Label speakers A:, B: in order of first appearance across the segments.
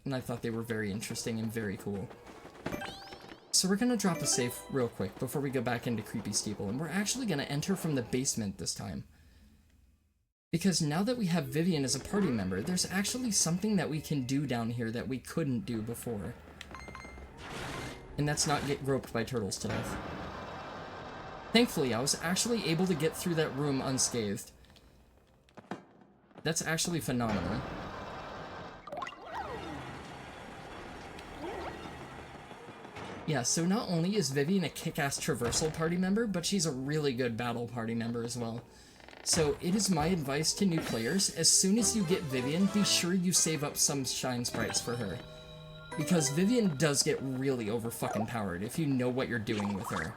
A: and I thought they were very interesting and very cool. So we're gonna drop a safe real quick before we go back into Creepy Steeple, and we're actually gonna enter from the basement this time. Because now that we have Vivian as a party member, there's actually something that we can do down here that we couldn't do before. And that's not get groped by turtles to death. Thankfully, I was actually able to get through that room unscathed. That's actually phenomenal. Yeah, so not only is Vivian a kick-ass traversal party member, but she's a really good battle party member as well. So it is my advice to new players, as soon as you get Vivian, be sure you save up some shine sprites for her. Because Vivian does get really over-fucking-powered if you know what you're doing with her.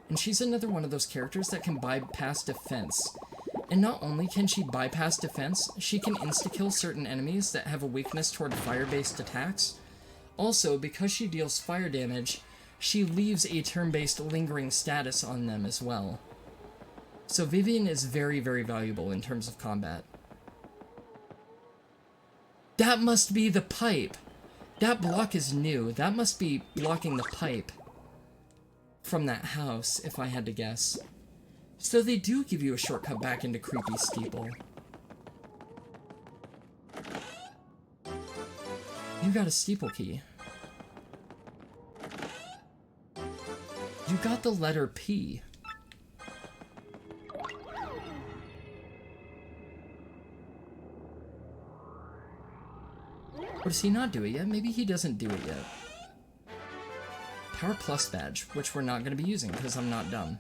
A: And she's another one of those characters that can bypass defense. And not only can she bypass defense, she can insta-kill certain enemies that have a weakness toward fire-based attacks. Also, because she deals fire damage, she leaves a turn-based lingering status on them as well. So Vivian is very, very valuable in terms of combat. That must be the pipe! That block is new. That must be blocking the pipe from that house, if I had to guess. So they do give you a shortcut back into Creepy Steeple. You got a steeple key. You got the letter P. Or does he not do it yet? Maybe he doesn't do it yet. Power Plus badge, which we're not going to be using because I'm not dumb.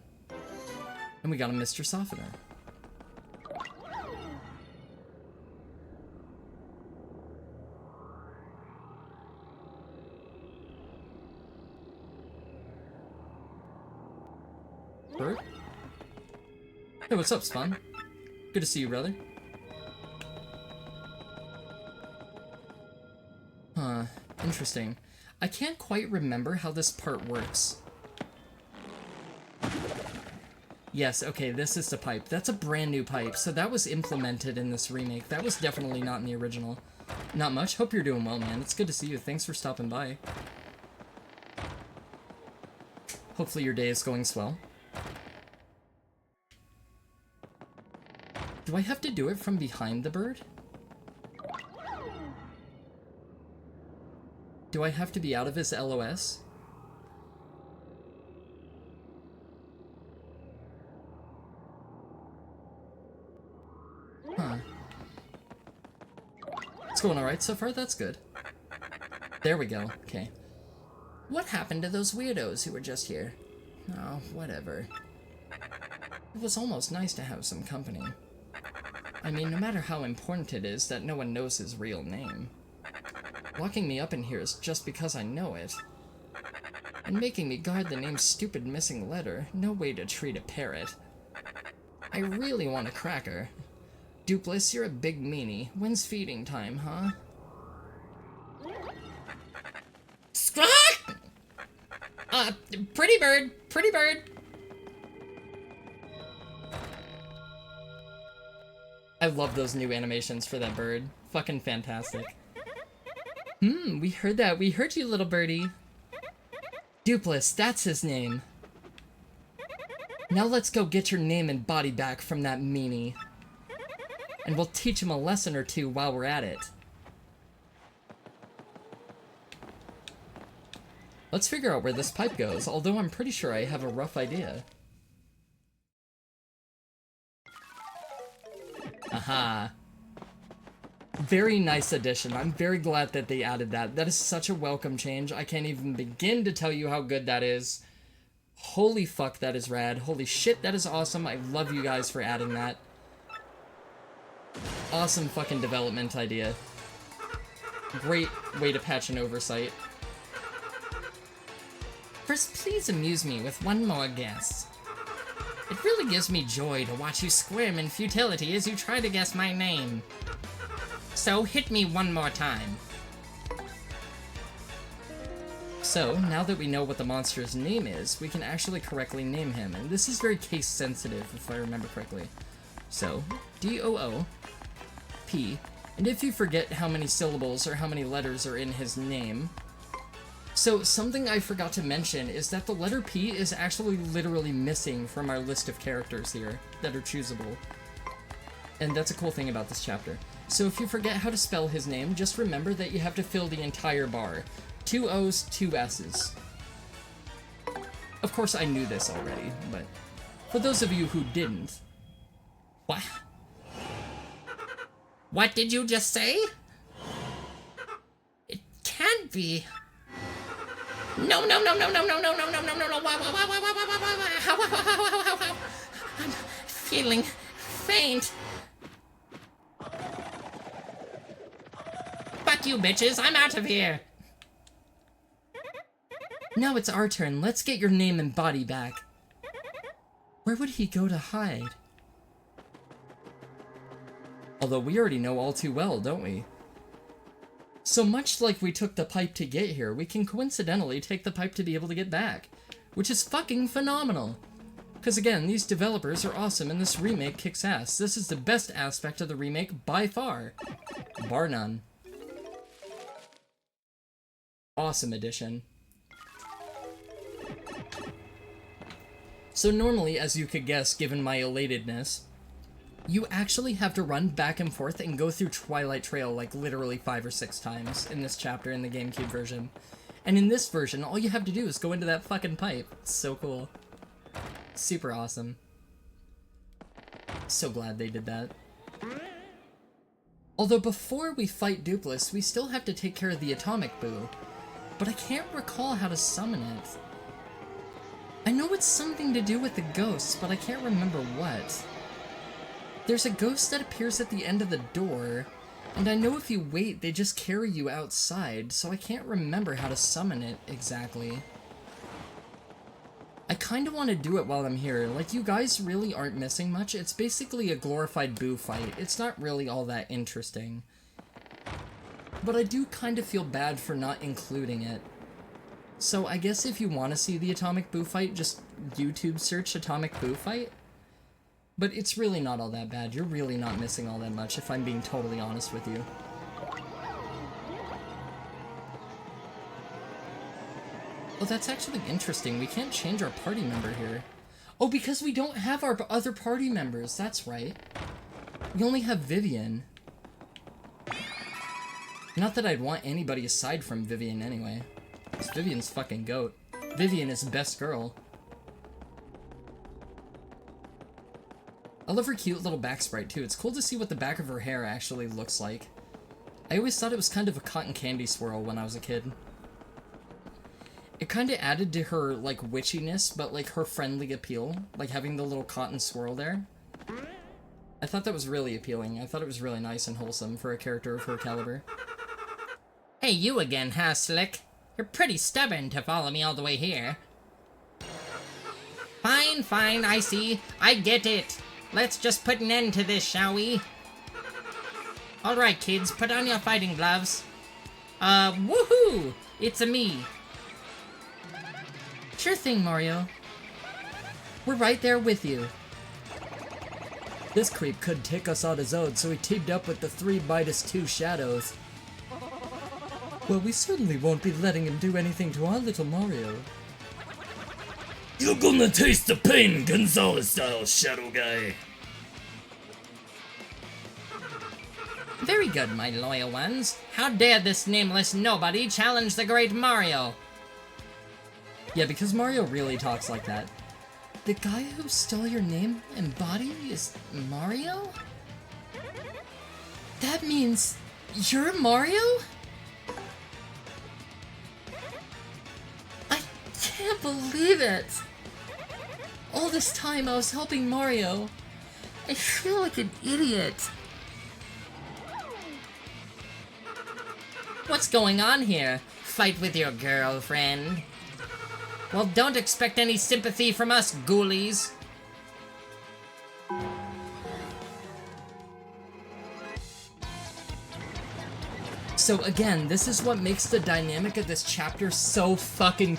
A: And we got a Mr. Softener. Bird? Hey, what's up, Spawn? Good to see you, brother. Huh, interesting. I can't quite remember how this part works. Yes, okay, this is the pipe. That's a brand new pipe, so that was implemented in this remake. That was definitely not in the original. Not much. Hope you're doing well, man. It's good to see you. Thanks for stopping by. Hopefully your day is going swell. Do I have to do it from behind the bird? Do I have to be out of his LOS? Huh. It's going alright so far? That's good. There we go. Okay. What happened to those weirdos who were just here? Oh, whatever. It was almost nice to have some company. I mean, no matter how important it is that no one knows his real name. Locking me up in here is just because I know it. And making me guard the name's stupid missing letter, no way to treat a parrot. I really want a cracker. Dupless, you're a big meanie. When's feeding time, huh? Squawk! Pretty bird! Pretty bird! I love those new animations for that bird. Fucking fantastic. We heard that. We heard you, little birdie. Dupless, that's his name. Now let's go get your name and body back from that meanie. And we'll teach him a lesson or two while we're at it. Let's figure out where this pipe goes, although I'm pretty sure I have a rough idea. Aha. Very nice addition. I'm very glad that they added that. That is such a welcome change. I can't even begin to tell you how good that is. Holy fuck, that is rad. Holy shit, that is awesome. I love you guys for adding that. Awesome fucking development idea. Great way to patch an oversight. First, please amuse me with one more guess. It really gives me joy to watch you squirm in futility as you try to guess my name. So, hit me one more time. So, now that we know what the monster's name is, we can actually correctly name him, and this is very case-sensitive, if I remember correctly. So, D-O-O-P-L-E-S. And if you forget how many syllables or how many letters are in his name... So, something I forgot to mention is that the letter P is actually literally missing from our list of characters here that are choosable. And that's a cool thing about this chapter. So if you forget how to spell his name, just remember that you have to fill the entire bar. 2 O's, 2 S's. Of course I knew this already, but for those of you who didn't... What? What did you just say? It can't be... No, no, no, no, no, no, no, no, no, no, no, no, I'm feeling faint. Fuck you, bitches, I'm out of here. Now it's our turn, let's get your name and body back. Where would he go to hide? Although we already know all too well, don't we? So much like we took the pipe to get here, we can coincidentally take the pipe to be able to get back. Which is fucking phenomenal. Because again, these developers are awesome and this remake kicks ass. This is the best aspect of the remake by far. Bar none. Awesome addition. So normally, as you could guess given my elatedness, you actually have to run back and forth and go through Twilight Trail like literally 5 or 6 times in this chapter in the GameCube version. And in this version, all you have to do is go into that fucking pipe. It's so cool. Super awesome. So glad they did that. Although before we fight Dupless, we still have to take care of the Atomic Boo. But I can't recall how to summon it. I know it's something to do with the ghosts, but I can't remember what. There's a ghost that appears at the end of the door, and I know if you wait, they just carry you outside, so I can't remember how to summon it exactly. I kinda want to do it while I'm here. Like, you guys really aren't missing much. It's basically a glorified Boo fight. It's not really all that interesting. But I do kind of feel bad for not including it. So I guess if you want to see the Atomic Boo fight, just YouTube search Atomic Boo fight. But it's really not all that bad. You're really not missing all that much, if I'm being totally honest with you. Oh, that's actually interesting. We can't change our party member here. Oh, because we don't have our other party members. That's right. We only have Vivian. Not that I'd want anybody aside from Vivian anyway. Because Vivian's fucking GOAT. Vivian is best girl. I love her cute little back sprite too. It's cool to see what the back of her hair actually looks like. I always thought it was kind of a cotton candy swirl when I was a kid. It kind of added to her, like, witchiness, but, like, her friendly appeal. Like, having the little cotton swirl there. I thought that was really appealing. I thought it was really nice and wholesome for a character of her caliber. Hey, you again, huh, Slick? You're pretty stubborn to follow me all the way here. Fine, fine, I see. I get it. Let's just put an end to this, shall we? Alright, kids, put on your fighting gloves. Woohoo! It's me. Sure thing, Mario. We're right there with you. This creep couldn't take us on his own, so he teamed up with the 3-2 shadows. Well, we certainly won't be letting him do anything to our little Mario. You're gonna taste the pain, Gonzalez-style shadow guy. Very good, my loyal ones. How dare this nameless nobody challenge the great Mario? Yeah, because Mario really talks like that. The guy who stole your name and body is Mario? That means you're Mario? I can't believe it! All this time I was helping Mario. I feel like an idiot. What's going on here? Fight with your girlfriend? Well, don't expect any sympathy from us, ghoulies. So again, this is what makes the dynamic of this chapter so fucking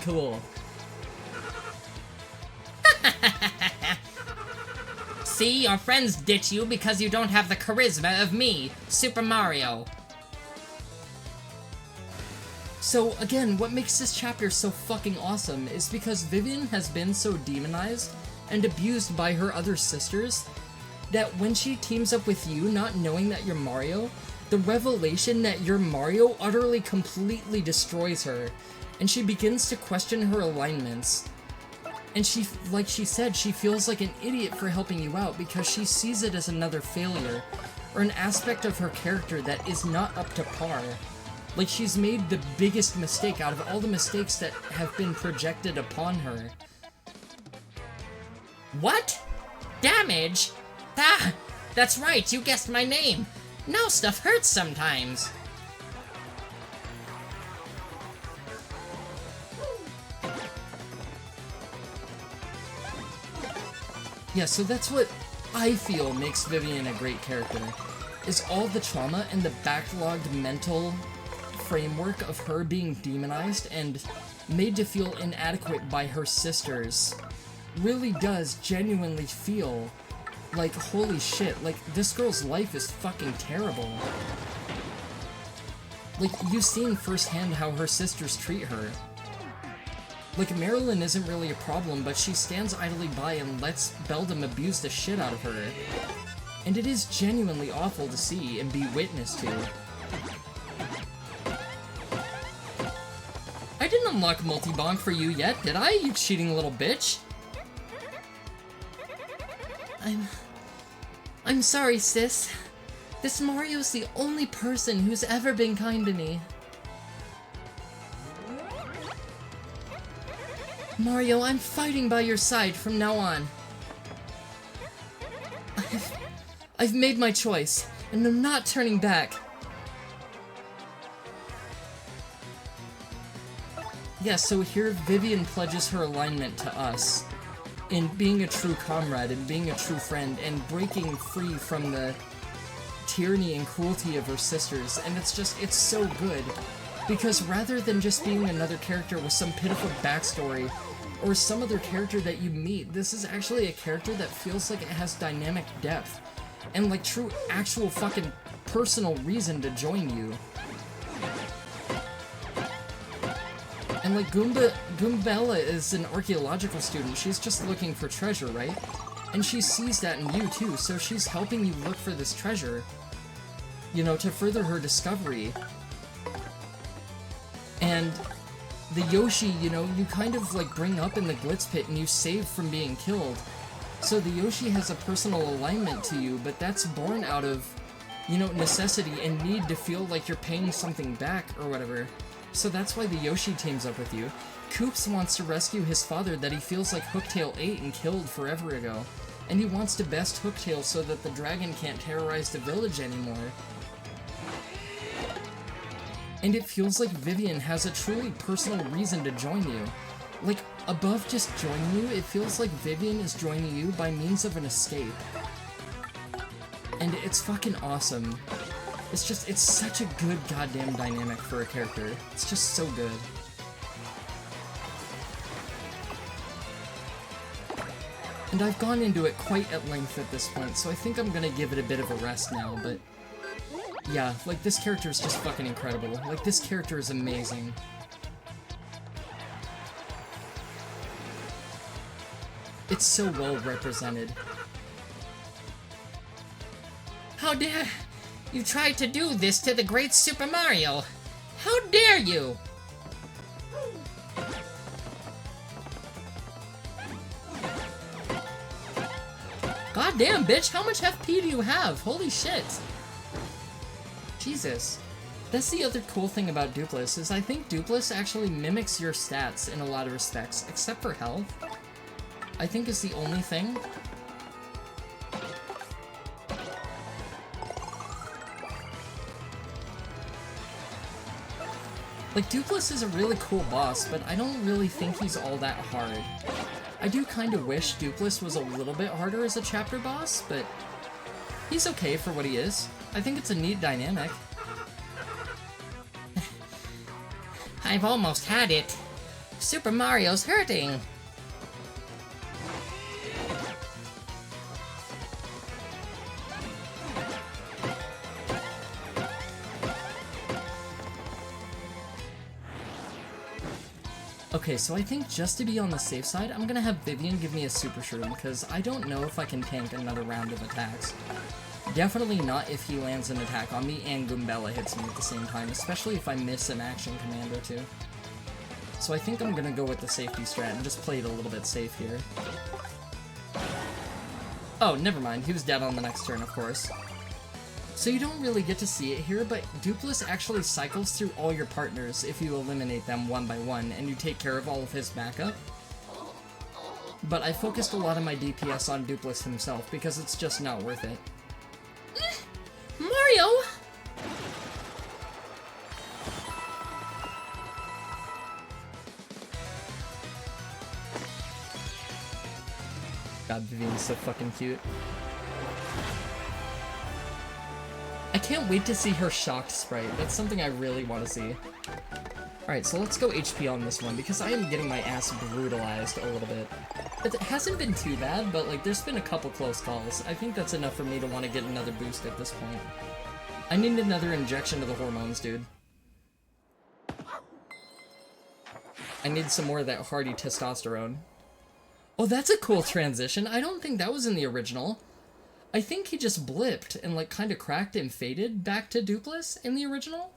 B: See, your friends ditch you because you don't have the charisma of me, Super Mario.
A: So again, what makes this chapter so fucking awesome is because Vivian has been so demonized and abused by her other sisters that when she teams up with you, not knowing that you're Mario, the revelation that you're Mario utterly completely destroys her, and she begins to question her alignments. And she, like she said, she feels like an idiot for helping you out because she sees it as another failure, or an aspect of her character that is not up to par. Like she's made the biggest mistake out of all the mistakes that have been projected upon her.
B: What? Damage? Ah, that's right, you guessed my name. Now stuff hurts sometimes.
A: Yeah, so that's what I feel makes Vivian a great character, is all the trauma and the backlogged mental framework of her being demonized and made to feel inadequate by her sisters really does genuinely feel like, holy shit, like, this girl's life is fucking terrible. Like, you've seen firsthand how her sisters treat her. Like, Marilyn isn't really a problem, but she stands idly by and lets Beldam abuse the shit out of her. And it is genuinely awful to see and be witness to. I didn't unlock multi-bonk for you yet, did I, you cheating little bitch?
B: I'm sorry, sis. This Mario's the only person who's ever been kind to me. Mario, I'm fighting by your side from now on. I've made my choice, and I'm not turning back.
A: Yeah, so here Vivian pledges her alignment to us in being a true comrade and being a true friend and breaking free from the tyranny and cruelty of her sisters, and it's so good. Because rather than just being another character with some pitiful backstory, or some other character that you meet, this is actually a character that feels like it has dynamic depth, and like true actual fucking personal reason to join you. And like Goombella is an archaeological student, she's just looking for treasure, right? And she sees that in you too, so she's helping you look for this treasure, you know, to further her discovery. And the Yoshi, you know, you kind of like bring up in the Glitz Pit and you save from being killed. So the Yoshi has a personal alignment to you, but that's born out of, you know, necessity and need to feel like you're paying something back or whatever. So that's why the Yoshi teams up with you. Koops wants to rescue his father that he feels like Hooktail ate and killed forever ago. And he wants to best Hooktail so that the dragon can't terrorize the village anymore. And it feels like Vivian has a truly personal reason to join you. Like, above just joining you, it feels like Vivian is joining you by means of an escape. And it's fucking awesome. It's such a good goddamn dynamic for a character. It's just so good. And I've gone into it quite at length at this point, so I think I'm gonna give it a bit of a rest now, but yeah, like, this character is just fucking incredible. Like, this character is amazing. It's so well represented.
B: How dare you try to do this to the great Super Mario? How dare you?
A: Goddamn, bitch, how much FP do you have? Holy shit. Jesus. That's the other cool thing about Dupless, is I think Dupless actually mimics your stats in a lot of respects, except for health. I think is the only thing. Like, Dupless is a really cool boss, but I don't really think he's all that hard. I do kind of wish Dupless was a little bit harder as a chapter boss, but he's okay for what he is. I think it's a neat dynamic.
B: I've almost had it. Super Mario's hurting.
A: Okay, so I think just to be on the safe side, I'm gonna have Vivian give me a super shroom, because I don't know if I can tank another round of attacks. Definitely not if he lands an attack on me and Goombella hits me at the same time, especially if I miss an action command or two. So I think I'm gonna go with the safety strat and just play it a little bit safe here. Oh, never mind, he was dead on the next turn, of course. So you don't really get to see it here, but Dupless actually cycles through all your partners if you eliminate them one by one, and you take care of all of his backup. But I focused a lot of my DPS on Dupless himself, because it's just not worth it.
B: Mario!
A: God, Vivian's so fucking cute. I can't wait to see her shocked sprite. That's something I really want to see. Alright, so let's go HP on this one, because I am getting my ass brutalized a little bit. It hasn't been too bad, but like there's been a couple close calls. I think that's enough for me to want to get another boost at this point. I need another injection of the hormones, dude. I need some more of that hearty testosterone. Oh, that's a cool transition. I don't think that was in the original. I think he just blipped and like kind of cracked and faded back to Dupless in the original.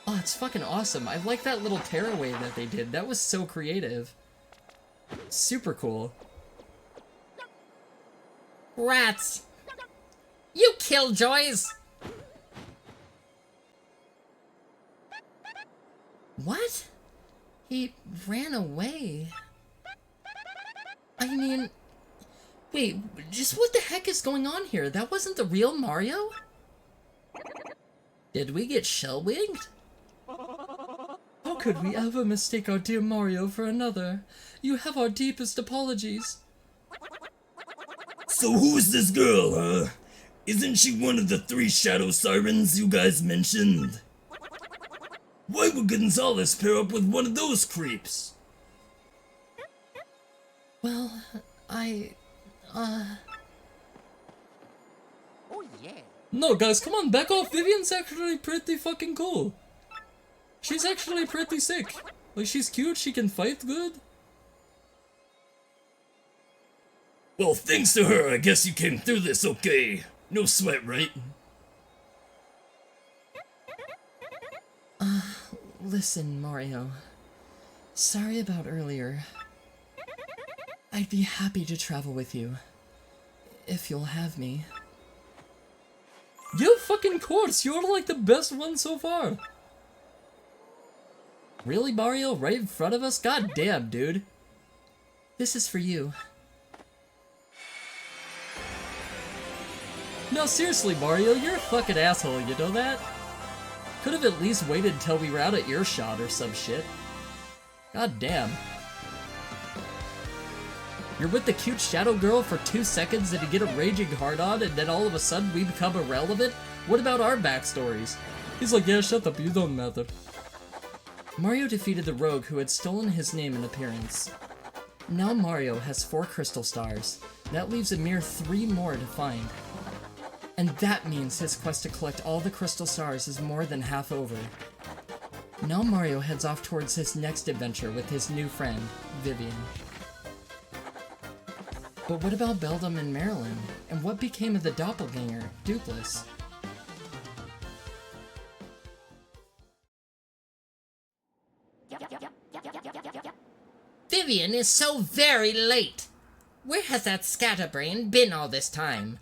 A: Oh, it's fucking awesome. I like that little tearaway that they did. That was so creative. Super cool.
B: Rats! You killjoys!
A: What? He ran away. I mean... Wait, just what the heck is going on here? That wasn't the real Mario? Did we get shell-winged? How could we ever mistake our dear Mario for another? You have our deepest apologies.
C: So who's this girl, huh? Isn't she one of the 3 shadow sirens you guys mentioned? Why would Gonzalez pair up with one of those creeps?
A: Well,
B: Oh yeah.
A: No, guys, come on, back off. Vivian's actually pretty fucking cool. She's actually pretty sick. Like, she's cute, she can fight good.
C: Well, thanks to her, I guess you came through this okay. No sweat, right?
A: Listen, Mario. Sorry about earlier. I'd be happy to travel with you. If you'll have me. Yeah, fucking course, you're like the best one so far. Really, Mario? Right in front of us? God damn, dude. This is for you. No, seriously, Mario, you're a fucking asshole, you know that? Could have at least waited until we were out of earshot or some shit. God damn. You're with the cute shadow girl for 2 seconds and you get a raging hard-on and then all of a sudden we become irrelevant? What about our backstories? He's like, yeah, shut up, you don't matter. Mario defeated the rogue who had stolen his name and appearance. Now Mario has 4 crystal stars. That leaves a mere 3 more to find. And that means his quest to collect all the crystal stars is more than half over. Now Mario heads off towards his next adventure with his new friend, Vivian. But what about Beldum and Marilyn? And what became of the doppelganger, Dupless?
B: Vivian is so very late. Where has that scatterbrain been all this time?